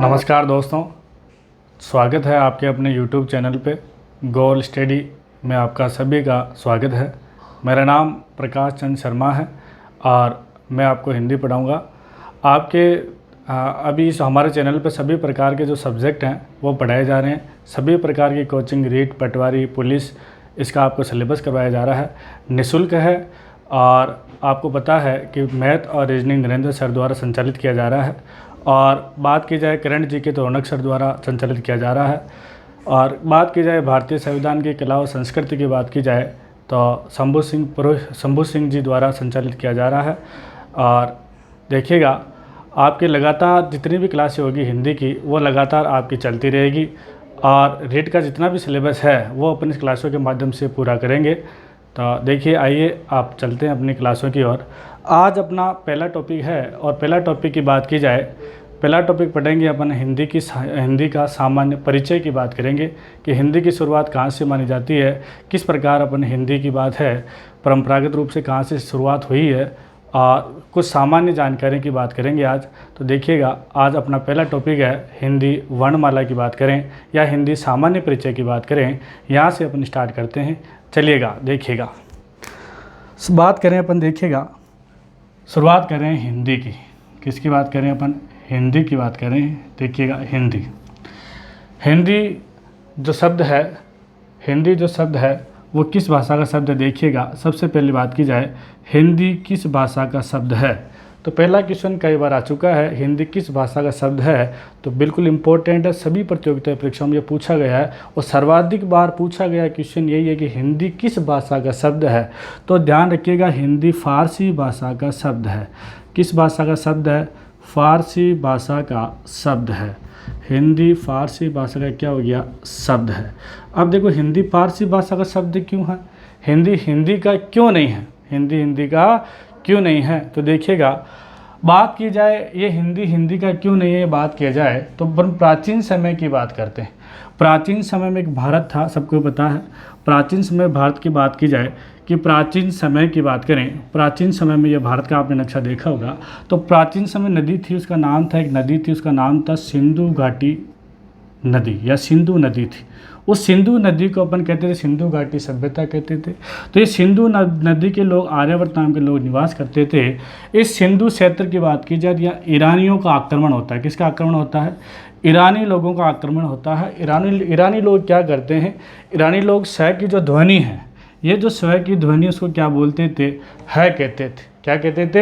नमस्कार दोस्तों, स्वागत है आपके अपने YouTube चैनल पे गोल स्टडी में आपका सभी का स्वागत है। मेरा नाम प्रकाश चंद शर्मा है और मैं आपको हिंदी पढ़ाऊँगा। आपके अभी इस हमारे चैनल पे सभी प्रकार के जो सब्जेक्ट हैं वो पढ़ाए जा रहे हैं। सभी प्रकार की कोचिंग, रीट, पटवारी, पुलिस, इसका आपको सिलेबस करवाया जा रहा है। निःशुल्क है और आपको पता है कि मैथ और रीजनिंग नरेंद्र सर द्वारा संचालित किया जा रहा है। और बात की जाए करंट जीके तो रौनक सर द्वारा संचालित किया जा रहा है। और बात की जाए भारतीय संविधान की कला और संस्कृति की बात की जाए तो शंभू सिंह जी द्वारा संचालित किया जा रहा है। और देखिएगा, आपकी लगातार जितनी भी क्लासें होगी हिंदी की वो लगातार आपकी चलती रहेगी और रीट का जितना भी सिलेबस है वो अपनी क्लासों के माध्यम से पूरा करेंगे। तो देखिए, आइए आप चलते हैं अपनी क्लासों की ओर। आज अपना पहला टॉपिक है और पहला टॉपिक की बात की जाए, पहला टॉपिक पढ़ेंगे अपन हिंदी का सामान्य परिचय की बात करेंगे कि हिंदी की शुरुआत कहाँ से मानी जाती है, किस प्रकार अपन हिंदी की बात है परंपरागत रूप से कहाँ से शुरुआत हुई है और कुछ सामान्य जानकारी की बात करेंगे आज। तो देखिएगा, आज अपना पहला टॉपिक है हिंदी वर्णमाला की बात करें या हिंदी सामान्य परिचय की बात करें। यहाँ से अपन स्टार्ट करते हैं। चलिएगा, देखिएगा, बात करें अपन, देखिएगा, शुरुआत करें हिंदी की। किसकी बात करें अपन? हिंदी की बात करें। देखिएगा, हिंदी जो शब्द है वो किस भाषा का शब्द है? देखिएगा, सबसे पहली बात की जाए हिंदी किस भाषा का शब्द है, तो पहला क्वेश्चन कई बार आ चुका है, हिंदी किस भाषा का शब्द है। तो बिल्कुल इम्पोर्टेंट है, सभी प्रतियोगिता परीक्षाओं में ये पूछा गया है और सर्वाधिक बार पूछा गया क्वेश्चन यही है कि हिंदी किस भाषा का शब्द है। तो ध्यान रखिएगा, हिंदी फारसी भाषा का शब्द है। किस भाषा का शब्द है? फारसी भाषा का शब्द है। हिंदी फारसी भाषा का क्या हो गया? शब्द है। अब देखो, हिंदी फारसी भाषा का शब्द क्यों है? हिंदी का क्यों नहीं है? हिंदी का क्यों नहीं है? तो देखिएगा, बात की जाए ये हिंदी का क्यों नहीं है, बात किया जाए तो प्राचीन समय की बात करते हैं। प्राचीन समय में एक भारत था, सबको पता है। प्राचीन समय भारत की बात की जाए कि प्राचीन समय की बात करें, प्राचीन समय में ये भारत का आपने नक्शा देखा होगा। तो प्राचीन समय नदी थी, उसका नाम था, एक नदी थी, उसका नाम था सिंधु घाटी नदी या सिंधु नदी थी। उस सिंधु नदी को अपन कहते थे सिंधु घाटी सभ्यता कहते थे। तो ये सिंधु नदी के लोग, आर्यावर्त नाम के लोग निवास करते थे। इस सिंधु क्षेत्र की बात की जाए या ईरानियों का आक्रमण होता है। किसका आक्रमण होता है? ईरानी लोगों का आक्रमण होता है। ईरानी लोग क्या करते हैं? ईरानी लोग स की जो ध्वनि है, ये जो स्व की ध्वनि उसको क्या बोलते थे? है कहते थे। क्या कहते थे?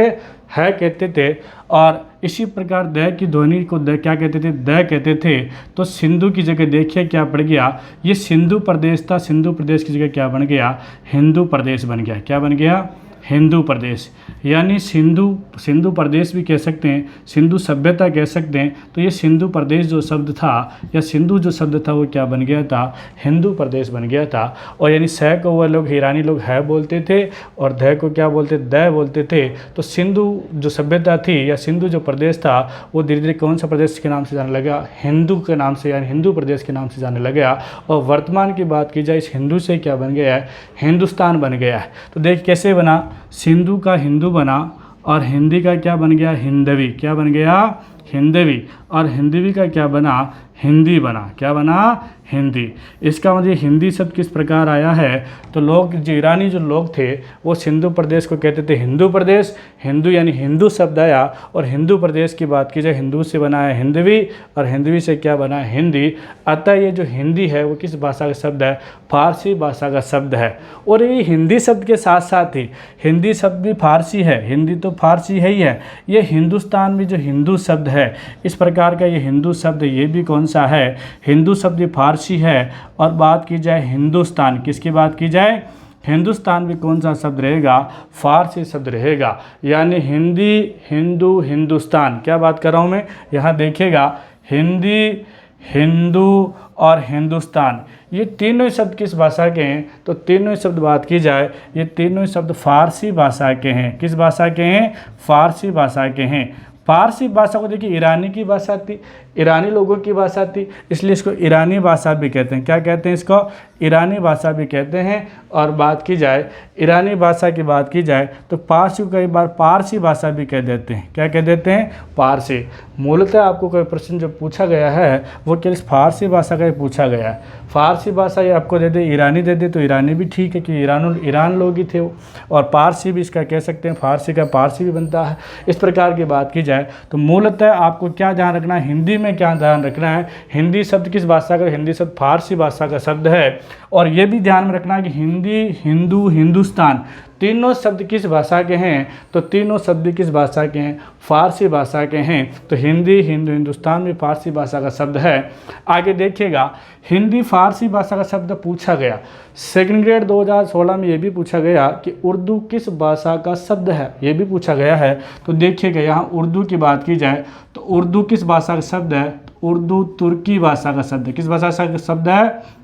है कहते थे। और इसी प्रकार द की ध्वनि को क्या कहते थे? द कहते थे। तो सिंधु की जगह देखिए क्या पड़ गया, ये सिंधु प्रदेश था, सिंधु प्रदेश की जगह क्या बन गया? हिंदू प्रदेश बन गया। क्या बन गया? हिंदू प्रदेश। यानी सिंधु प्रदेश भी कह सकते हैं, सिंधु सभ्यता कह सकते हैं। तो ये सिंधु प्रदेश जो शब्द था या सिंधु जो शब्द था वो क्या बन गया था? हिंदू प्रदेश बन गया था। और यानी स को वह लोग, ईरानी लोग है बोलते थे और ध को क्या बोलते? द बोलते थे। तो सिंधु जो सभ्यता थी या सिंधु जो प्रदेश था वो धीरे धीरे कौन सा प्रदेश के नाम से जाने लगा? हिंदू के नाम से, यानी हिंदू प्रदेश के नाम से जाने लगा। और वर्तमान की बात की जाए, इस हिंदू से क्या बन गया है? हिंदुस्तान बन गया है। तो देख कैसे बना, सिंधु का हिंदू बना और हिंदी का क्या बन गया? हिंदवी। क्या बन गया? हिंदवी। और हिंदवी का क्या बना? हिंदी बना। क्या बना? हिंदी। इसका मतलब हिंदी शब्द किस प्रकार आया है? तो लोग, जो ईरानी जो लोग थे वो सिंधु प्रदेश को कहते थे हिंदू प्रदेश। हिंदू यानी हिंदू शब्द आया और हिंदू प्रदेश की बात की जाए, हिंदू से बना है हिंदवी और हिंदवी से क्या बना? हिंदी। अतः ये जो हिंदी है वो किस भाषा का शब्द है? फारसी भाषा का शब्द है। और ये हिंदी शब्द के साथ साथ ही हिंदी शब्द भी फारसी है, हिंदी तो फारसी है ही है। ये हिंदुस्तान में जो हिंदू शब्द है, इस प्रकार का ये हिंदू शब्द, ये भी कौन सा है? हिंदू शब्द फारसी है। और बात की जाए हिंदुस्तान, किसकी बात की जाए? हिंदुस्तान भी कौन सा शब्द रहेगा? फारसी शब्द रहेगा। यानी हिंदी, हिंदू, हिंदुस्तान। क्या बात कर रहा हूँ मैं? यहाँ देखिएगा, हिंदी, हिंदू और हिंदुस्तान, ये तीनों शब्द किस भाषा के हैं? तो तीनों शब्द बात की जाए, ये तीनों शब्द फारसी भाषा के हैं। किस भाषा के हैं? फारसी भाषा के हैं। फारसी भाषा को देखिए, ईरानी की भाषा थी। ईरानी लोगों की भाषा थी, इसलिए इसको ईरानी भाषा भी कहते हैं। क्या कहते हैं इसको? ईरानी भाषा भी कहते हैं। और बात की जाए ईरानी भाषा की बात की जाए तो पारसी को कई बार पारसी भाषा भी कह देते हैं। क्या कह देते हैं? पारसी। मूलतः आपको कोई प्रश्न जो पूछा गया है वो केवल फारसी भाषा का ही पूछा गया है। फारसी भाषा ये आपको दे दे, ईरानी दे दे तो ईरानी भी ठीक है कि ईरान लोग ही थे वो, और पारसी भी इसका कह सकते हैं, फारसी का पारसी भी बनता है। इस प्रकार की बात की जाए तो मूलतः आपको क्या ध्यान रखना है, हिंदी में क्या ध्यान रखना है, हिंदी शब्द किस भाषा का? हिंदी शब्द फारसी भाषा का शब्द है। और ये भी ध्यान में रखना है कि हिंदी, हिंदू, हिंदुस्तान तीनों शब्द किस भाषा के हैं? तो तीनों शब्द किस भाषा के हैं? फारसी भाषा के हैं। तो हिंदी, हिंदू, हिंदुस्तान भी फारसी भाषा का शब्द है। आगे देखिएगा, हिंदी फारसी भाषा का शब्द पूछा गया। सेकंड ग्रेड 2016 में ये भी पूछा गया कि उर्दू किस भाषा का शब्द है, ये भी पूछा गया है। तो देखिएगा यहाँ उर्दू की बात की जाए तो उर्दू किस भाषा का शब्द है? उर्दू तुर्की भाषा का शब्द है। किस भाषा का शब्द है?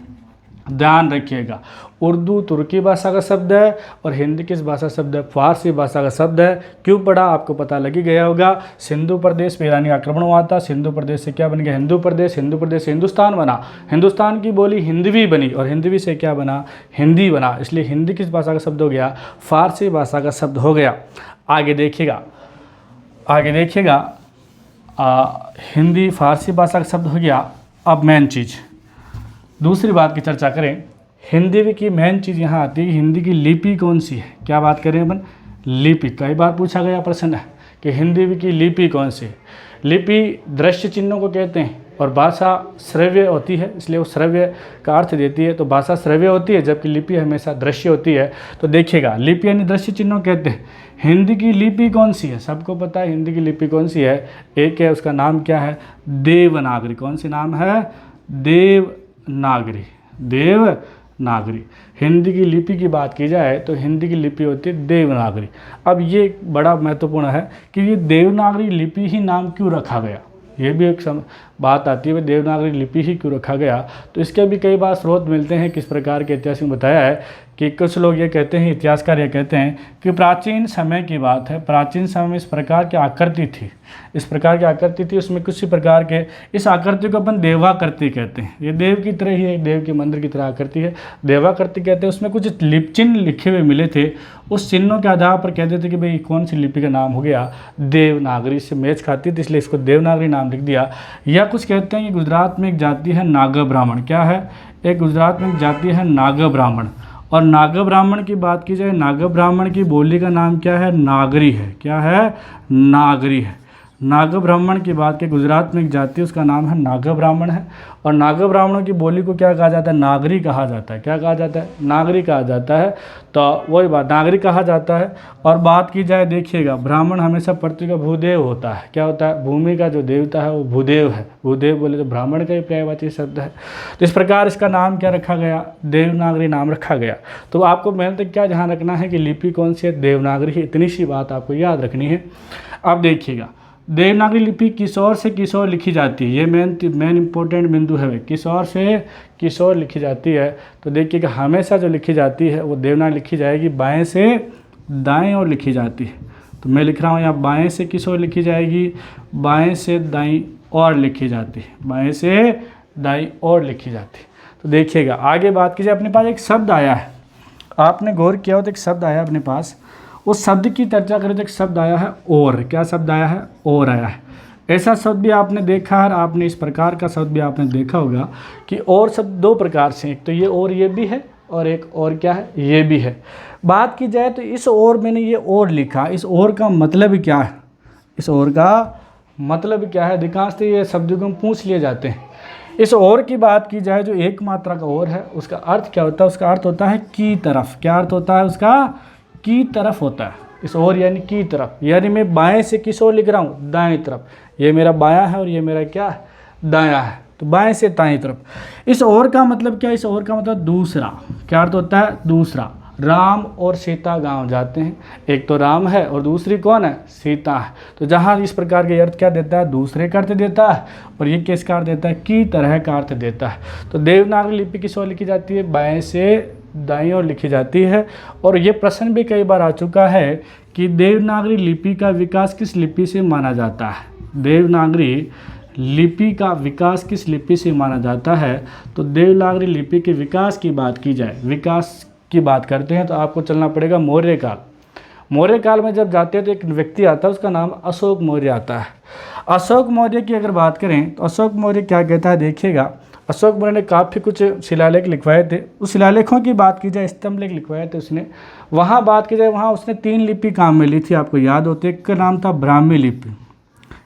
ध्यान रखिएगा, उर्दू तुर्की भाषा का शब्द है और हिंदी किस भाषा शब्द है? फारसी भाषा का शब्द है। क्यों पढ़ा आपको पता लग ही गया होगा। सिंधु प्रदेश पे ईरानी आक्रमण हुआ था, सिंधु प्रदेश से क्या बन गया? हिंदू प्रदेश, हिंदू प्रदेश से हिंदुस्तान बना, हिंदुस्तान की बोली हिंदवी बनी और हिंदवी से क्या बना? हिंदी बना। इसलिए हिंदी किस भाषा का शब्द हो गया? फारसी भाषा का शब्द हो गया। आगे देखिएगा, हिंदी फारसी भाषा का शब्द हो गया। अब मेन चीज़, दूसरी बात की चर्चा करें, हिंदी की मेन चीज़ यहाँ आती है, हिंदी की लिपि कौन सी है? क्या बात करें अपन? लिपि। कई बार पूछा गया प्रश्न है कि हिंदी की लिपि कौन सी है? लिपि दृश्य चिन्हों को कहते हैं और भाषा श्रव्य होती है, इसलिए वो श्रव्य का अर्थ देती है। तो भाषा श्रव्य होती है जबकि लिपि हमेशा दृश्य होती है। तो देखिएगा, लिपि यानी दृश्य चिन्हों कहते हैं। हिंदी की लिपि कौन सी है? सबको पता है हिंदी की लिपि कौन सी है। एक है, उसका नाम क्या है? देवनागरी। कौन सी नाम है? देवनागरी। देवनागरी। हिंदी की लिपि की बात की जाए तो हिंदी की लिपि होती है देवनागरी। अब ये बड़ा महत्वपूर्ण है कि ये देवनागरी लिपि ही नाम क्यों रखा गया, ये भी एक बात आती है, देवनागरी लिपि ही क्यों रखा गया। तो इसके भी कई बार स्रोत मिलते हैं। किस प्रकार के इतिहास में बताया है कि कुछ लोग ये कहते हैं, इतिहासकार ये कहते हैं कि प्राचीन समय की बात है, प्राचीन समय में इस प्रकार की आकृति थी, इस प्रकार की आकृति थी, उसमें कुछ प्रकार के, इस आकृति को अपन देवाकृति कहते हैं। ये देव की तरह ही है, देव के मंदिर की तरह आकृति है, देवाकृति कहते हैं। उसमें कुछ चिन्ह लिखे हुए मिले थे, उस चिन्हों के आधार पर कहते थे कि भाई कौन सी लिपि का नाम हो गया? देवनागरी से मैच खाती थी, इसलिए इसको देवनागरी नाम लिख दिया। या कुछ कहते हैं कि गुजरात में एक जाति है नागा ब्राह्मण। क्या है? एक गुजरात में एक जाति है नागा ब्राह्मण। और नागा ब्राह्मण की बात की जाए, नागा ब्राह्मण की बोली का नाम क्या है? नागरी है। क्या है? नागरी है। नागा ब्राह्मण की बात की, गुजरात में एक जाति है, उसका नाम है नागा ब्राह्मण है। और नागा ब्राह्मणों की बोली को क्या कहा जाता है? नागरी कहा जाता है। क्या कहा जाता है? नागरी कहा जाता है। तो वही बात, नागरी कहा जाता है। और बात की जाए, देखिएगा, ब्राह्मण हमेशा पृथ्वी का भूदेव होता है। क्या होता है? भूमि का जो देवता है वो भूदेव है। भूदेव बोले तो ब्राह्मण का ही पर्यायवाची शब्द है। तो इस प्रकार इसका नाम क्या रखा गया? देवनागरी नाम रखा गया। तो आपको मेन तक क्या ध्यान रखना है कि लिपि कौन सी है? देवनागरी। इतनी सी बात आपको याद रखनी है। अब देखिएगा, देवनागरी लिपि किशोर से किशोर लिखी जाती है। ये मेन इंपॉर्टेंट बिंदु है, किशोर से किशोर लिखी जाती है। तो देखिएगा, हमेशा जो लिखी जाती है वो देवनागरी लिखी जाएगी, बाएं से दाएं ओर लिखी जाती है। तो मैं लिख रहा हूँ यहाँ, बाएं से किशोर लिखी जाएगी, बाएं से दाईं ओर लिखी जाती है, बाएं से दाईं ओर लिखी जाती है। तो देखिएगा, आगे बात कीजिए, अपने पास एक शब्द आया है, आपने गौर किया हो तो एक शब्द आया अपने पास, उस शब्द की चर्चा करें तो एक शब्द आया है और। क्या शब्द आया है? और आया है। ऐसा शब्द भी आपने देखा है, आपने इस प्रकार का शब्द भी आपने देखा होगा कि और शब्द दो प्रकार से, एक तो ये और ये भी है और एक और क्या है? ये भी है। बात की जाए तो इस और मैंने ये और लिखा, इस और का मतलब क्या है? इस और का मतलब क्या है? अधिकांश ये शब्दों को पूछ लिए जाते हैं। इस और की बात की जाए, जो एक मात्रा का और है, उसका अर्थ क्या होता है? उसका अर्थ होता है की तरफ। क्या अर्थ होता है उसका? की तरफ होता है। इस और यानी की तरफ, यानी मैं बाएं से किस ओर लिख रहा हूँ? दाएं तरफ। ये मेरा बायां है और ये मेरा क्या है? दायां है। तो बाएं से दाएं तरफ। इस और का मतलब क्या? इस और का मतलब दूसरा। क्या अर्थ होता है? दूसरा। राम और सीता गांव जाते हैं, एक तो राम है और दूसरी कौन है? सीता है। तो जहाँ इस प्रकार के अर्थ क्या देता है? दूसरे का अर्थ देता है, और ये किसका अर्थ देता है? की तरह का अर्थ देता है। तो देवनागरी लिपि किस ओर लिखी जाती है? बाएं से दाईं ओर लिखी जाती है। और ये प्रश्न भी कई बार आ चुका है कि देवनागरी लिपि का विकास किस लिपि से माना जाता है? देवनागरी लिपि का विकास किस लिपि से माना जाता है? तो देवनागरी लिपि के विकास की बात की जाए, विकास की बात करते हैं तो आपको चलना पड़ेगा मौर्य काल। मौर्य काल में जब जाते हैं तो एक व्यक्ति आता है, उसका नाम अशोक मौर्य आता है। अशोक मौर्य की अगर बात करें तो अशोक मौर्य क्या कहता है, देखिएगा। अशोक मौर्य ने काफ़ी कुछ शिलालेख लिखवाए थे। उस शिलालेखों की बात की जाए, स्तंभ लेख लिखवाए थे उसने। वहाँ बात की जाए, वहाँ उसने 3 लिपि काम में ली थी, आपको याद होते। एक का नाम था ब्राह्मी लिपि।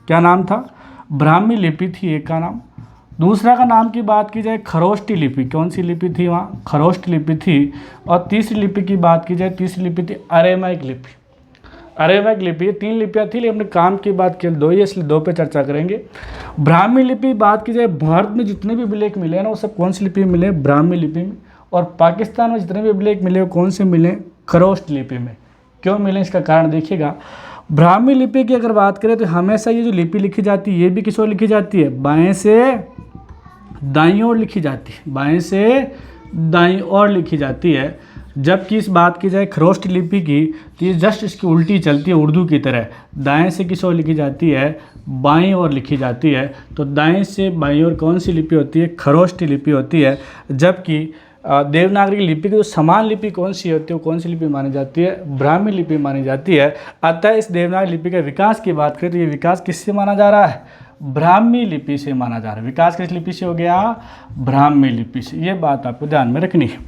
क्या नाम था? ब्राह्मी लिपि थी एक का नाम। दूसरा का नाम की बात की जाए खरोष्टी लिपि। कौन सी लिपि थी वहाँ? खरोष्टी लिपि थी। और तीसरी लिपि की बात की जाए, तीसरी लिपि थी अरेमाइक लिपि। अरेमाइक लिपि, ये 3 लिपियाँ थी, लेकिन अपने काम की बात केवल 2 ही है, इसलिए 2 पे चर्चा करेंगे। ब्राह्मी लिपि बात की जाए, भारत में जितने भी अभिलेख मिले हैं ना, वो सब कौन सी लिपि में मिले? ब्राह्मी लिपि में। और पाकिस्तान में जितने भी अभिलेख मिले वो कौन से मिले? खरोष्ट लिपि में। क्यों मिले, इसका कारण देखिएगा। ब्राह्मी लिपि की अगर बात करें तो हमेशा ये जो लिपि लिखी जाती है, ये भी किस ओर लिखी जाती है? बाएँ से दाईं ओर लिखी जाती है, बाएँ से दाईं ओर लिखी जाती है। जबकि इस बात की जाए खरोष्ट लिपि की तो ये जस्ट इसकी उल्टी चलती है, उर्दू की तरह। दाएं से किस ओर लिखी जाती है? बाईं ओर लिखी जाती है। तो दाएं से बाईं ओर कौन सी लिपि होती है? खरोष्ट लिपि होती है। जबकि देवनागरी लिपि की जो समान लिपि कौन सी होती है, वो कौन सी लिपि मानी जाती है? ब्राह्मी लिपि मानी जाती है। अतः इस देवनागरी लिपि के विकास की बात करें तो ये विकास किससे माना जा रहा है? ब्राह्मी लिपि से माना जा रहा है। विकास किस लिपि से हो गया? ब्राह्मी लिपि से। ये बात आपको ध्यान में रखनी है।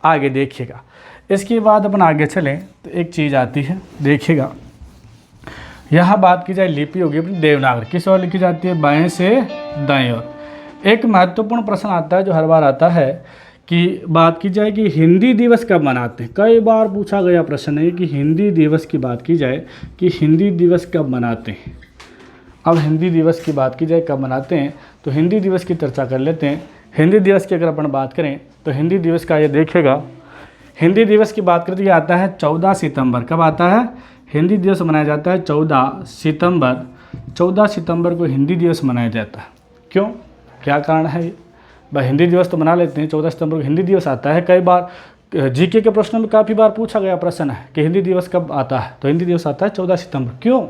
आगे देखिएगा, इसके बाद अपन आगे चलें तो एक चीज़ आती है, देखिएगा। यहाँ बात की जाए लिपि होगी अपनी देवनागरी, किस ओर लिखी जाती है? बाएं से दाएं ओर। एक महत्वपूर्ण प्रश्न आता है जो हर बार आता है कि बात की जाए कि हिंदी दिवस कब मनाते हैं। कई बार पूछा गया प्रश्न है कि हिंदी दिवस की बात की जाए कि हिंदी दिवस कब मनाते हैं। अब हिंदी दिवस की बात की जाए कब मनाते हैं, तो हिंदी दिवस की चर्चा कर लेते हैं। हिंदी दिवस की अगर अपन बात करें तो हिंदी दिवस का ये देखिएगा, हिंदी दिवस की बात करें तो ये आता है 14 सितंबर। कब आता है? हिंदी दिवस मनाया जाता है 14 सितंबर। 14 सितंबर को हिंदी दिवस मनाया जाता है। क्यों, क्या कारण है? भाई हिंदी दिवस तो मना लेते हैं, 14 सितंबर को हिंदी दिवस आता है। कई बार जीके के प्रश्नों में काफ़ी बार पूछा गया प्रश्न है कि हिंदी दिवस कब आता है, तो हिंदी दिवस आता है 14 सितंबर। क्यों,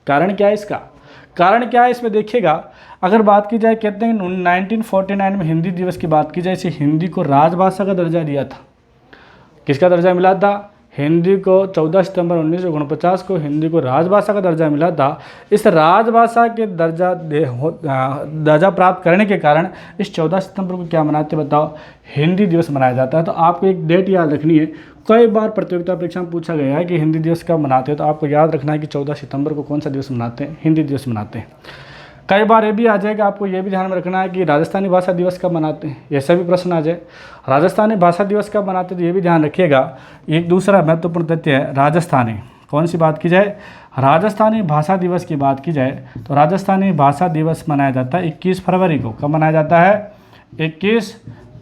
कारण क्या है इसका? कारण क्या है इसमें देखिएगा। अगर बात की जाए, कहते हैं 1949 में हिंदी दिवस की बात की जाए, इसे हिंदी को राजभाषा का दर्जा दिया था। किसका दर्जा मिला था? हिंदी को 14 सितंबर 1949 को हिंदी को राजभाषा का दर्जा मिला था। इस राजभाषा के दर्जा प्राप्त करने के कारण इस 14 सितंबर को क्या मनाते बताओ? हिंदी दिवस मनाया जाता है। तो आपको एक डेट याद रखनी है। कई बार प्रतियोगिता परीक्षा में पूछा गया है कि हिंदी दिवस कब मनाते हैं, तो आपको याद रखना है कि 14 सितंबर को कौन सा दिवस मनाते हैं? हिंदी दिवस मनाते हैं। कई बार ये भी आ जाएगा, आपको ये भी ध्यान में रखना है कि राजस्थानी भाषा दिवस कब मनाते हैं, ऐसा भी प्रश्न आ जाए। राजस्थानी भाषा दिवस कब मनाते हैं तो ये भी ध्यान रखिएगा। एक दूसरा महत्वपूर्ण तथ्य है राजस्थानी। कौन सी बात की जाए? राजस्थानी भाषा दिवस की बात की जाए तो राजस्थानी भाषा दिवस मनाया जाता है 21 फरवरी को। कब मनाया जाता है? 21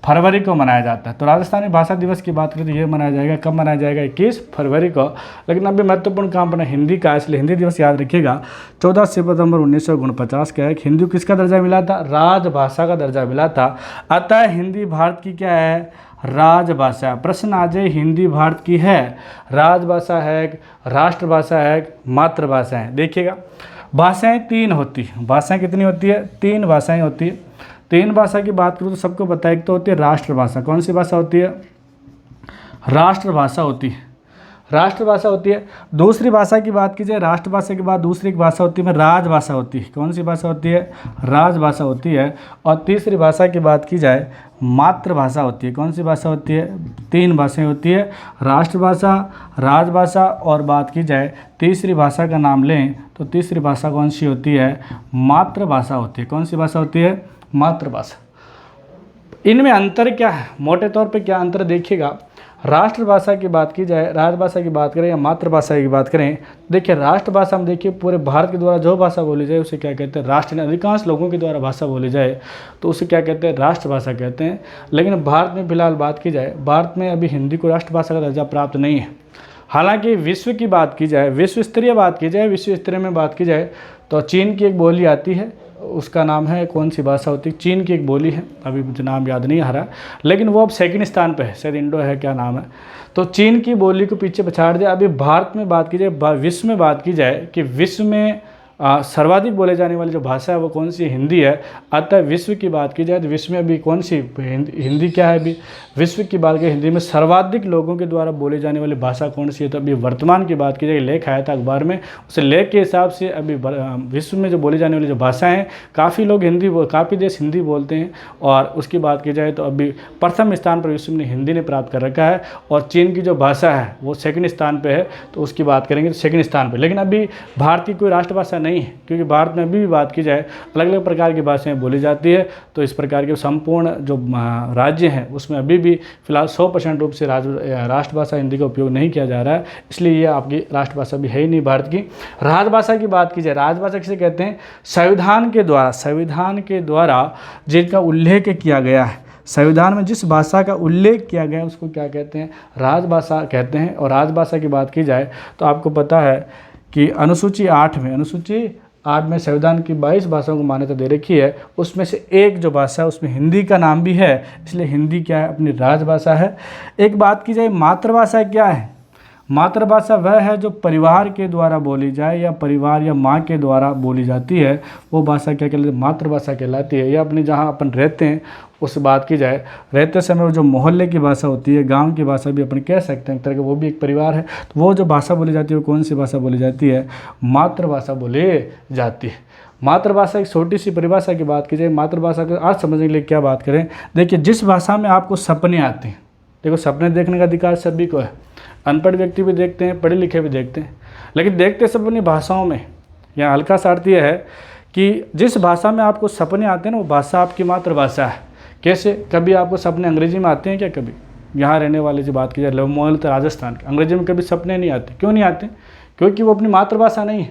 फरवरी को मनाया जाता है। तो राजस्थानी भाषा दिवस की बात करें तो ये मनाया जाएगा, कब मनाया जाएगा? 21 फरवरी को। लेकिन अभी महत्वपूर्ण काम अपना हिंदी का, इसलिए हिंदी दिवस याद रखिएगा। 14 सितंबर 1949 का है। हिंदी को किसका दर्जा मिला था? राजभाषा का दर्जा मिला था। अतः हिंदी भारत की क्या है? राजभाषा। प्रश्न आ जाए, हिंदी भारत की है राजभाषा है, राष्ट्रभाषा है, मातृभाषा है? देखिएगा, भाषाएं 3 होती हैं। भाषाएं कितनी होती है? 3 भाषाएं होती है। 3 भाषा की बात करूँ तो सबको पता है, एक तो होती है राष्ट्रभाषा। कौन सी भाषा होती है? राष्ट्रभाषा होती है, राष्ट्रभाषा होती है। दूसरी भाषा की बात की जाए, राष्ट्रभाषा के बाद दूसरी भाषा होती है राजभाषा होती है। कौन सी भाषा होती है? राजभाषा होती है। और तीसरी भाषा की बात की जाए, मातृभाषा होती है। कौन सी भाषा होती है? 3 भाषाएं होती है, राष्ट्रभाषा, राजभाषा और बात की जाए तीसरी भाषा का नाम लें तो तीसरी भाषा कौन सी होती है? मातृभाषा होती है। कौन सी भाषा होती है? मातृभाषा। इनमें अंतर क्या है? मोटे तौर पे क्या अंतर देखिएगा। राष्ट्रभाषा की बात की जाए, राजभाषा की बात करें या मातृभाषा की बात करें, देखिए राष्ट्रभाषा में देखिए पूरे भारत के द्वारा जो भाषा बोली जाए उसे क्या कहते हैं? राष्ट्र। अधिकांश लोगों के द्वारा भाषा बोली जाए तो उसे क्या कहते हैं? राष्ट्रभाषा कहते हैं। लेकिन भारत में फिलहाल बात की जाए, भारत में अभी हिंदी को राष्ट्रभाषा का दर्जा प्राप्त नहीं है। हालांकि विश्व की बात की जाए, विश्व स्तरीय बात की जाए, विश्व स्तरीय में बात की जाए तो चीन की एक बोली आती है, उसका नाम है, कौन सी भाषा होती है? चीन की एक बोली है, अभी मुझे नाम याद नहीं आ रहा, लेकिन वो अब 2nd स्थान पे है, शायद इंडो है, क्या नाम है। तो चीन की बोली को पीछे पछाड़ दिया। अभी भारत में बात की जाए, विश्व में बात की जाए कि विश्व में सर्वाधिक बोले जाने वाली जो भाषा है वो कौन सी है? हिंदी है। अतः विश्व की बात की जाए तो विश्व में अभी कौन सी हिंदी क्या है? अभी विश्व की बात करें हिंदी में सर्वाधिक लोगों के द्वारा बोली जाने वाली भाषा कौन सी है? तो अभी वर्तमान की बात की जाए, लेख आया था अखबार में, उस लेख के हिसाब से अभी विश्व में जो बोली जाने वाली जो भाषाएँ हैं, काफ़ी लोग काफ़ी देश हिंदी बोलते हैं। और उसकी बात की जाए तो अभी प्रथम स्थान पर विश्व में हिंदी ने प्राप्त कर रखा है, और चीन की जो भाषा है वो सेकंड स्थान पे है। तो उसकी बात करेंगे तो सेकंड स्थान पे, लेकिन अभी भारत की कोई राष्ट्रभाषा नहीं है, क्योंकि भारत में अभी भी बात की जाए अलग अलग प्रकार की भाषाएं बोली जाती है। तो इस प्रकार के संपूर्ण जो राज्य हैं उसमें अभी भी फिलहाल 100% रूप से राष्ट्रभाषा हिंदी का उपयोग नहीं किया जा रहा है, इसलिए ये आपकी राष्ट्रभाषा भी है ही नहीं भारत की। राजभाषा की बात की जाए, राजभाषा किसे कहते हैं? संविधान के द्वारा जिनका उल्लेख किया गया है, संविधान में जिस भाषा का उल्लेख किया गया है उसको क्या कहते हैं? राजभाषा कहते हैं। और राजभाषा की बात की जाए तो आपको पता है कि अनुसूची 8 में संविधान की 22 भाषाओं को मान्यता दे रखी है, उसमें से एक जो भाषा है उसमें हिंदी का नाम भी है, इसलिए हिंदी क्या है? अपनी राजभाषा है। एक बात की जाए मातृभाषा क्या है? मातृभाषा वह है जो परिवार के द्वारा बोली जाए या परिवार या माँ के द्वारा बोली जाती है, वो भाषा क्या कहलाती है? मातृभाषा कहलाती है। या अपने जहाँ अपन रहते हैं उस बात की जाए, रहते समय जो मोहल्ले की भाषा होती है, गांव की भाषा भी अपन कह सकते हैं, एक तरह का वो भी एक परिवार है। तो वो जो भाषा बोली जाती है वो कौन सी भाषा बोली जाती है? मातृभाषा बोली जाती है। मातृभाषा एक छोटी सी परिभाषा की बात की जाए, मातृभाषा का अर्थ समझने के लिए क्या बात करें? देखिए, जिस भाषा में आपको सपने आते हैं, देखो सपने देखने का अधिकार सभी को है, अनपढ़ व्यक्ति भी देखते हैं, पढ़े लिखे भी देखते हैं, लेकिन देखते सब अपनी भाषाओं में। यहाँ हल्का सा अर्थ यह है कि जिस भाषा में आपको सपने आते हैं ना वो भाषा आपकी मातृभाषा है। कैसे? कभी आपको सपने अंग्रेजी में आते हैं क्या? कभी यहाँ रहने वाले की बात की जाए, मूलत राजस्थान के, अंग्रेजी में कभी सपने नहीं आते। क्यों नहीं आते? क्योंकि वो अपनी मातृभाषा नहीं है।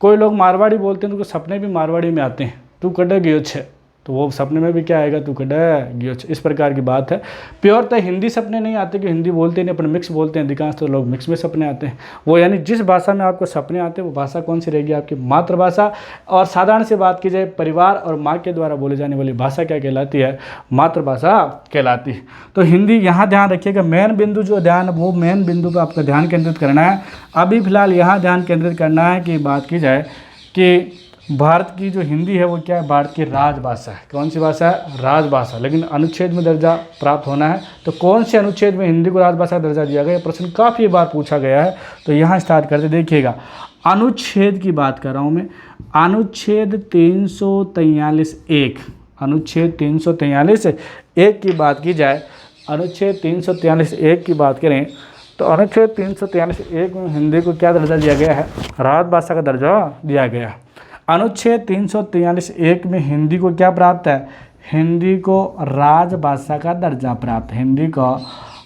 कोई लोग मारवाड़ी बोलते हैं तो सपने भी मारवाड़ी में आते हैं, तू कड़े गयो छे, तो वो सपने में भी क्या आएगा? तू कड़े गयो छे। इस प्रकार की बात है। प्योरतः हिंदी सपने नहीं आते, कि हिंदी बोलते नहीं, अपन मिक्स बोलते हैं, अधिकांश तो लोग मिक्स में सपने आते हैं। वो यानी जिस भाषा में आपको सपने आते हैं वो भाषा कौन सी रहेगी? आपकी मातृभाषा। और साधारण सी बात की जाए, परिवार और माँ के द्वारा बोले जाने वाली भाषा क्या कहलाती है? मातृभाषा कहलाती है। तो हिंदी यहाँ ध्यान रखिएगा, मेन बिंदु जो ध्यान, वो मेन बिंदु पर आपका ध्यान केंद्रित करना है। अभी फिलहाल यहाँ ध्यान केंद्रित करना है कि बात की जाए कि भारत की जो हिंदी है वो क्या है? भारत की राजभाषा है। कौन सी भाषा है? राजभाषा। लेकिन अनुच्छेद में दर्जा प्राप्त होना है, तो कौन से अनुच्छेद में हिंदी को राजभाषा का दर्जा दिया गया? ये प्रश्न काफ़ी बार पूछा गया है। तो यहाँ स्टार्ट करते, देखिएगा अनुच्छेद की बात कर रहा हूँ मैं, अनुच्छेद 343(1), अनुच्छेद 343(1) की बात की जाए, अनुच्छेद 343(1) की बात करें तो अनुच्छेद 343(1) में हिंदी को क्या दर्जा दिया गया है? राजभाषा का दर्जा दिया गया है। अनुच्छेद 343(1) में हिंदी को क्या प्राप्त है? हिंदी को राजभाषा का दर्जा प्राप्त है। हिंदी को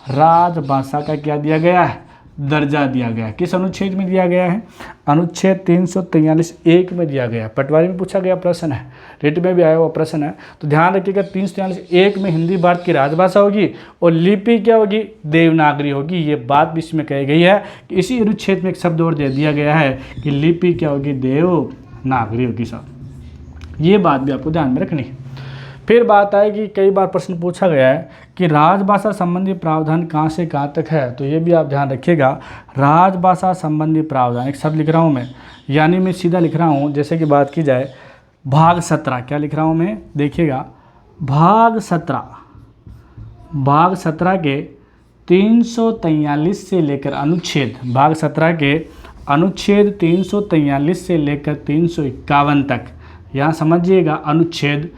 राजभाषा का क्या दिया गया है? दर्जा दिया गया है। किस अनुच्छेद में दिया गया है? अनुच्छेद 343(1) में दिया गया है। पटवारी में पूछा गया प्रश्न है, रिट में भी आया हुआ प्रश्न है। तो ध्यान रखिएगा, 343(1) में हिंदी भारत की राजभाषा होगी और लिपि क्या होगी? देवनागरी होगी। ये बात भी इसमें कही गई है कि इसी अनुच्छेद में एक शब्द और दे दिया गया है कि लिपि क्या होगी? देवनागरी होगी। साहब ये बात भी आपको ध्यान में रखनी है। फिर बात आएगी, कई बार प्रश्न पूछा गया है कि राजभाषा संबंधी प्रावधान कहाँ से कहाँ तक है, तो ये भी आप ध्यान रखिएगा। राजभाषा संबंधी प्रावधान, एक शब्द लिख रहा हूँ मैं, यानी मैं सीधा लिख रहा हूँ। जैसे कि बात की जाए भाग 17, क्या लिख रहा हूँ मैं? देखिएगा, भाग 17 के 343 से लेकर अनुच्छेद, भाग 17 के अनुच्छेद 343 से लेकर 351 तक, यहाँ समझिएगा अनुच्छेद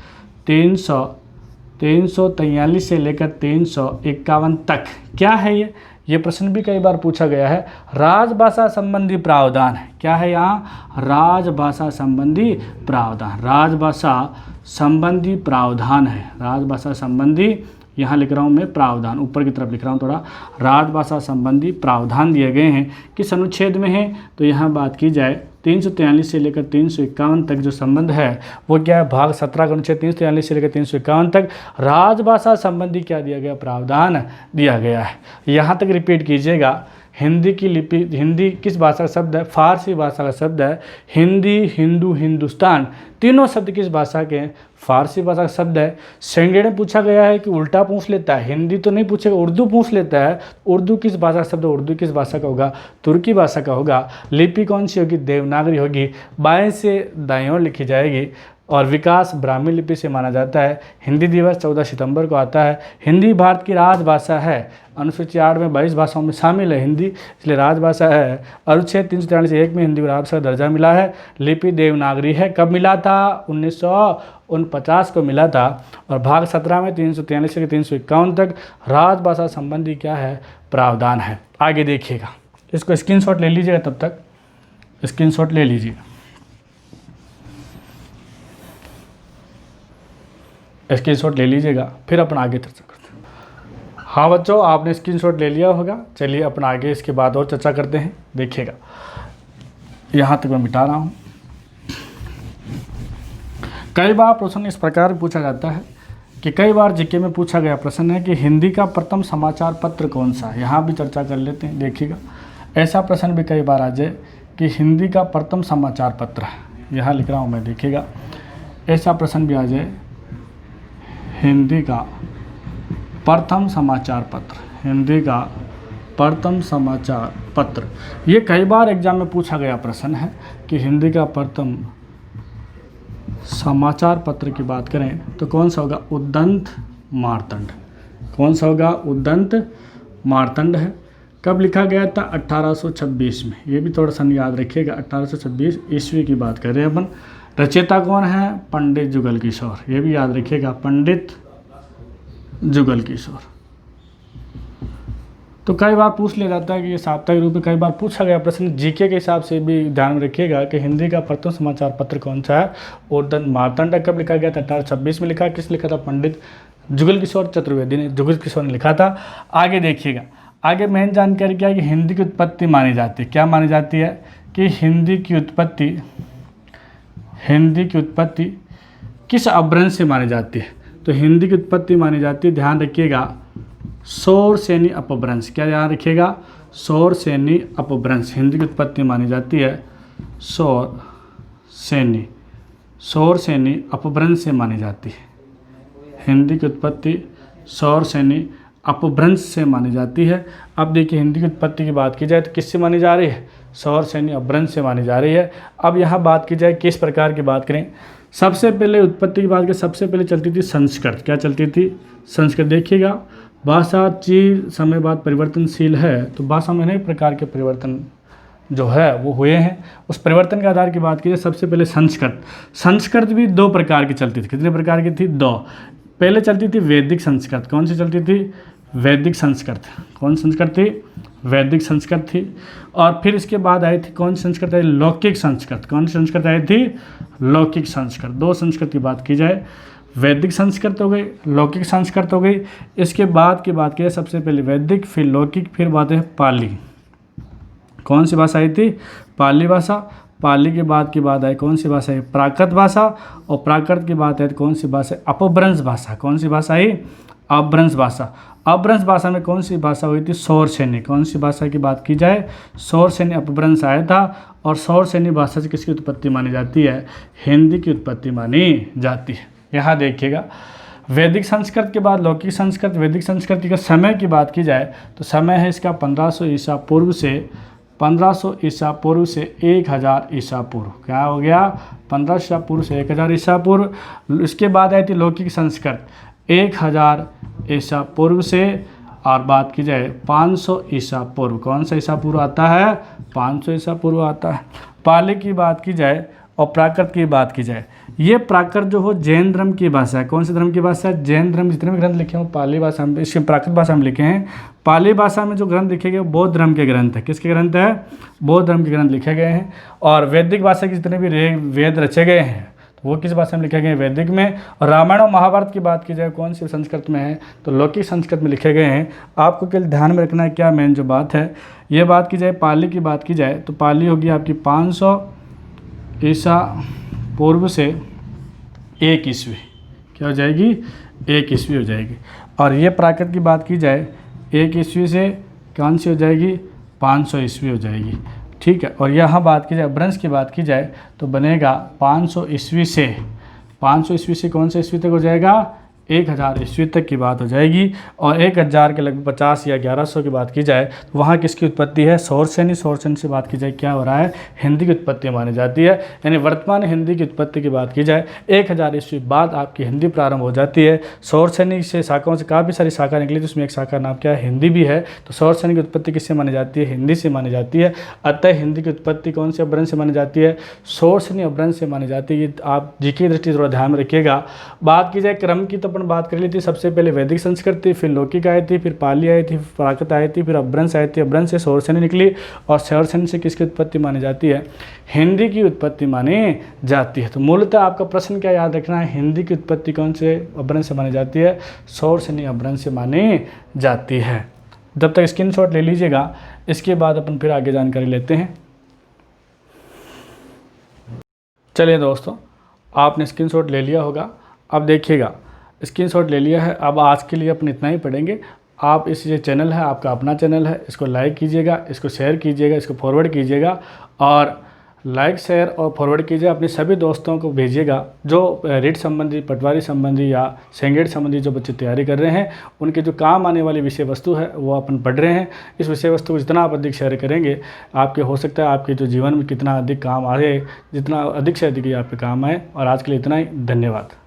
343 से लेकर 351 तक क्या है? ये प्रश्न भी कई बार पूछा गया है। राजभाषा संबंधी प्रावधान है। क्या है यहाँ? राजभाषा संबंधी प्रावधान। राजभाषा संबंधी प्रावधान है। राजभाषा संबंधी, यहाँ लिख रहा हूँ मैं प्रावधान, ऊपर की तरफ लिख रहा हूँ थोड़ा। राजभाषा संबंधी प्रावधान दिए गए हैं, किस अनुच्छेद में है? तो यहाँ बात की जाए 343 से लेकर 351 तक जो संबंध है वो क्या है? भाग 17 का अनुच्छेद 343 से लेकर 351 तक राजभाषा संबंधी क्या दिया गया? प्रावधान दिया गया है। यहाँ तक रिपीट कीजिएगा हिंदी की लिपि, हिंदी किस भाषा का शब्द है? फारसी भाषा का शब्द है। हिंदी, हिंदू, हिंदुस्तान, तीनों शब्द किस भाषा के हैं? फारसी भाषा का शब्द है। सेकंड में पूछा गया है कि उल्टा पूछ लेता है, हिंदी तो नहीं पूछेगा, उर्दू पूछ लेता है। उर्दू किस भाषा का शब्द है? उर्दू किस भाषा का होगा? तुर्की भाषा का होगा। लिपि कौन सी होगी? देवनागरी होगी। बाएं से दाईं ओर लिखी जाएगी और विकास ब्राह्मी लिपि से माना जाता है। हिंदी दिवस 14 सितंबर को आता है। हिंदी भारत की राजभाषा है। अनुसूची 8 में 22 भाषाओं में शामिल है हिंदी, इसलिए राजभाषा है। अनुच्छेद 343(1) में हिंदी को राजभाषा का दर्जा मिला है। लिपि देवनागरी है। कब मिला था? 1949 को मिला था। और भाग 17 में 343 से 351 तक राजभाषा संबंधी क्या है? प्रावधान है। आगे देखिएगा, इसको स्क्रीनशॉट ले लीजिएगा, तब तक स्क्रीनशॉट ले लीजिए। स्क्रीनशॉट ले लीजिएगा, फिर अपन आगे चर्चा करते हैं। हाँ बच्चों, आपने स्क्रीनशॉट ले लिया होगा। चलिए अपन आगे इसके बाद और चर्चा करते हैं। देखिएगा, यहाँ तक मैं मिटा रहा हूँ। कई बार प्रश्न इस प्रकार पूछा जाता है कि कई बार जीके में पूछा गया प्रश्न है कि हिंदी का प्रथम समाचार पत्र कौन सा है? यहाँ भी चर्चा कर लेते हैं। देखिएगा, ऐसा प्रश्न भी कई बार आ जाए कि हिंदी का प्रथम समाचार पत्र है, यहाँ लिख रहा हूँ मैं। देखिएगा, ऐसा प्रश्न भी आ जाए, हिंदी का प्रथम समाचार पत्र, हिंदी का प्रथम समाचार पत्र। ये कई बार एग्जाम में पूछा गया प्रश्न है कि हिंदी का प्रथम समाचार पत्र की बात करें तो कौन सा होगा? उद्दंत मार्तंड। कौन सा होगा? उद्दंत मार्तंड है। कब लिखा गया था? 1826 में। ये भी थोड़ा सा याद रखिएगा, 1826 ईस्वी की बात कर रहे हैं अपन। रचयिता कौन है? पंडित जुगल किशोर। ये भी याद रखिएगा, पंडित जुगल किशोर। तो कई बार पूछ लिया जाता है कि ये साप्ताहिक रूप में कई बार पूछा गया प्रश्न। जीके के हिसाब से भी ध्यान में रखिएगा कि हिंदी का प्रथम समाचार पत्र कौन सा है? उद्दंत मार्तंड। कब लिखा गया था? 1826 में लिखा। किस लिखा था? पंडित जुगल किशोर चतुर्वेदी ने, जुगल किशोर ने लिखा था। आगे देखिएगा, आगे मेन जानकारी क्या है कि हिंदी की उत्पत्ति मानी जाती है। क्या मानी जाती है? कि हिंदी की उत्पत्ति किस अपभ्रंश से मानी जाती है? तो हिंदी की उत्पत्ति मानी जाती है, ध्यान रखिएगा, शौरसेनी अपभ्रंश। क्या ध्यान रखिएगा? शौरसेनी अपभ्रंश। हिंदी की उत्पत्ति मानी जाती है शौरसेनी अपभ्रंश से मानी जाती है। हिंदी की उत्पत्ति शौरसेनी अपभ्रंश से मानी जाती है। अब देखिए, हिंदी की उत्पत्ति की बात की जाए तो किससे मानी जा रही है? शौरसेनी अपभ्रंश से मानी जा रही है। अब यहाँ बात की जाए किस प्रकार की बात करें, सबसे पहले उत्पत्ति की बात करें, सबसे पहले चलती थी संस्कृत। क्या चलती थी? संस्कृत। देखिएगा, भाषा चिर समय बाद परिवर्तनशील है, तो भाषा में अनेक प्रकार के परिवर्तन जो है वो हुए हैं। उस परिवर्तन के आधार की बात की जाए, सबसे पहले संस्कृत। संस्कृत भी 2 प्रकार की चलती थी। कितने प्रकार की थी? 2। पहले चलती थी वैदिक संस्कृत। कौन सी चलती थी? वैदिक संस्कृत। कौन संस्कृत थी? वैदिक संस्कृत थी। और फिर इसके बाद आई थी कौन सी संस्कृत आई? लौकिक संस्कृत। कौन सी संस्कृत आई थी? लौकिक संस्कृत। 2 संस्कृत की बात की जाए, वैदिक संस्कृत हो गई, लौकिक संस्कृत हो गई। इसके बाद की बात की जाए, सबसे पहले वैदिक, फिर लौकिक, फिर बात है पाली। कौन सी भाषा आई थी? पाली भाषा। पाली के बाद की बात आई कौन सी भाषा है? प्राकृत भाषा। और प्राकृत की बात है कौन सी भाषा? अपभ्रंश भाषा। कौन सी भाषा आई? अपभ्रंश भाषा। अपभ्रंश भाषा में कौन सी भाषा हुई थी? शौरसेनी। कौन सी भाषा की बात की जाए? शौरसेनी अपभ्रंश आया था। और शौरसेनी भाषा से किसकी उत्पत्ति मानी जाती है? हिंदी की उत्पत्ति मानी जाती है। यहाँ देखिएगा, वैदिक संस्कृत के बाद लौकिक संस्कृत। वैदिक संस्कृति के समय की बात की जाए तो समय है इसका 1500 ईसा पूर्व से 1000 ईसा पूर्व। क्या हो गया? 1500 ईसा पूर्व से 1000 ईसा पूर्व। इसके बाद आई थी लौकिक संस्कृत 1000 ईसा पूर्व से, और बात की जाए 500 ईसा पूर्व। कौन सा ईसा पूर्व आता है? 500 ईसा पूर्व आता है। पाली की बात की जाए और प्राकृत की बात की जाए, ये प्राकृत जो हो जैन धर्म की भाषा है। कौन से धर्म की भाषा है? जैन धर्म। जितने भी ग्रंथ लिखे हों पाली भाषा में, इसके प्राकृत भाषा में लिखे हैं। पाली भाषा में जो ग्रंथ लिखे गए बौद्ध धर्म के ग्रंथ है। किसके ग्रंथ है? बौद्ध धर्म के ग्रंथ लिखे गए हैं। और वैदिक भाषा के जितने भी वेद रचे गए हैं तो वो किस भाषा में लिखे गए हैं? वैदिक में। और रामायण और महाभारत की बात की जाए कौन सी संस्कृत में है? तो लौकिक संस्कृत में लिखे गए हैं। आपको केवल ध्यान में रखना है क्या मेन जो बात है, ये बात की जाए पाली की बात की जाए तो पाली होगी आपकी 500 ईसा पूर्व से 1 ईस्वी। क्या हो जाएगी? 1 ईस्वी हो जाएगी। और ये प्राकृत की बात की जाए 1 ईस्वी से कौन सी हो जाएगी? 500 ईस्वी हो जाएगी। ठीक है, और यहाँ बात की जाए अपभ्रंश की बात की जाए तो बनेगा 500 ईस्वी से, 500 ईस्वी से कौन से ईस्वी तक हो जाएगा, 1000 ईस्वी तक की बात हो जाएगी। और 1000 के लगभग 50 या 1100 की बात की जाए तो वहाँ किसकी उत्पत्ति है, शौरसेनी। शौरसेनी से बात की जाए क्या हो रहा है, हिंदी की उत्पत्ति मानी जाती है। यानी वर्तमान हिंदी की उत्पत्ति की बात की जाए 1000 ईस्वी बाद आपकी हिंदी प्रारंभ हो जाती है। शौरसेनी से शाखाओं से काफ़ी सारी शाखा निकली, तो उसमें एक शाखा नाम क्या है, हिंदी भी है। तो शौरसेनी की उत्पत्ति किससे मानी जाती है, हिंदी से मानी जाती है। अतः हिंदी की उत्पत्ति कौन से अपभ्रंश से मानी जाती है, शौरसेनी अपभ्रंश से मानी जाती है। ये आप जी की दृष्टि थोड़ा ध्यान में रखिएगा। बात की जाए क्रम की तो अपन बात कर ली थी, सबसे पहले वैदिक संस्कृति, फिर लौकिक आई थी, फिर पाली आई थी, प्राकृत आई थी, फिर अपभ्रंश आई थी। अपभ्रंश से शौरसेनी निकली और शौरसेनी से किसकी उत्पत्ति मानी जाती है, हिंदी की उत्पत्ति मानी जाती है। तो मूलतः आपका प्रश्न क्या याद रखना है, हिंदी की उत्पत्ति कौन से अपभ्रंश से मानी जाती है, शौरसेनी अपभ्रंश से मानी जाती है। जब तक स्क्रीनशॉट ले लीजिएगा, इसके बाद अपन फिर आगे जानकारी लेते हैं। चलिए दोस्तों, आपने स्क्रीनशॉट ले लिया होगा। अब देखिएगा, स्क्रीनशॉट ले लिया है। अब आज के लिए अपन इतना ही पढ़ेंगे। आप इस ये चैनल है, आपका अपना चैनल है, इसको लाइक कीजिएगा, इसको शेयर कीजिएगा, इसको फॉरवर्ड कीजिएगा। और लाइक शेयर और फॉरवर्ड कीजिए, अपने सभी दोस्तों को भेजिएगा जो रीट संबंधी, पटवारी संबंधी या सेंगेट संबंधी जो बच्चे तैयारी कर रहे हैं, उनके जो काम आने वाली विषय वस्तु है वो अपन पढ़ रहे हैं। इस विषय वस्तु को जितना आप अधिक शेयर करेंगे, आपके हो सकता है आपके जो जीवन में कितना अधिक काम आए, जितना अधिक से अधिक ये आपके काम आए। और आज के लिए इतना ही, धन्यवाद।